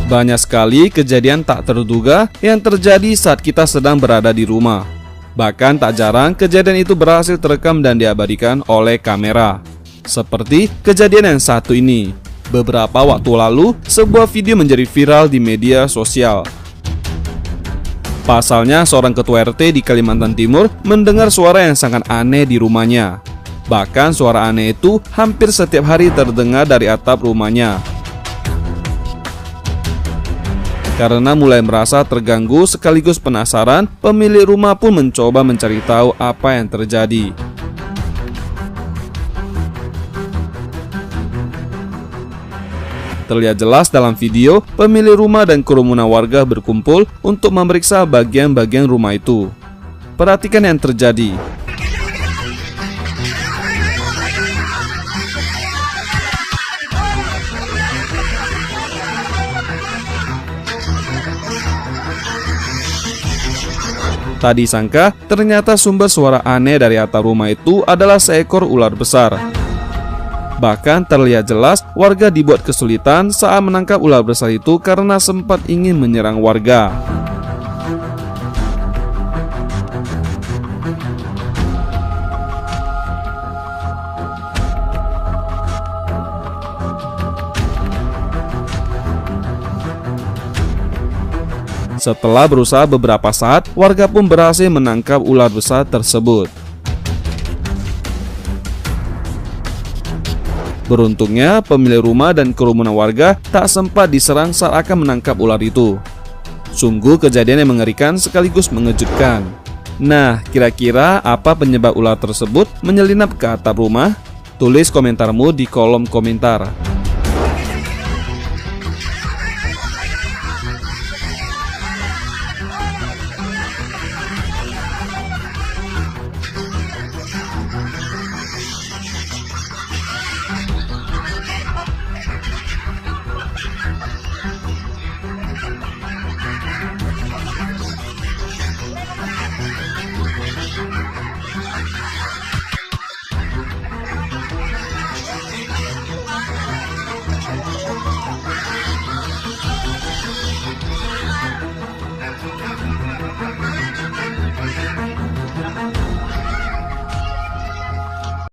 Banyak sekali kejadian tak terduga yang terjadi saat kita sedang berada di rumah. Bahkan tak jarang kejadian itu berhasil terekam dan diabadikan oleh kamera. Seperti kejadian yang satu ini. Beberapa waktu lalu, sebuah video menjadi viral di media sosial. Pasalnya, seorang ketua RT di Kalimantan Timur mendengar suara yang sangat aneh di rumahnya. Bahkan suara aneh itu hampir setiap hari terdengar dari atap rumahnya. Karena mulai merasa terganggu sekaligus penasaran, pemilik rumah pun mencoba mencari tahu apa yang terjadi. Terlihat jelas dalam video, pemilik rumah dan kerumunan warga berkumpul untuk memeriksa bagian-bagian rumah itu. Perhatikan yang terjadi. Tak disangka, ternyata sumber suara aneh dari atap rumah itu adalah seekor ular besar. Bahkan terlihat jelas warga dibuat kesulitan saat menangkap ular besar itu karena sempat ingin menyerang warga. Setelah berusaha beberapa saat, warga pun berhasil menangkap ular besar tersebut. Beruntungnya, pemilik rumah dan kerumunan warga tak sempat diserang saat akan menangkap ular itu. Sungguh kejadian yang mengerikan sekaligus mengejutkan. Nah, kira-kira apa penyebab ular tersebut menyelinap ke atap rumah? Tulis komentarmu di kolom komentar.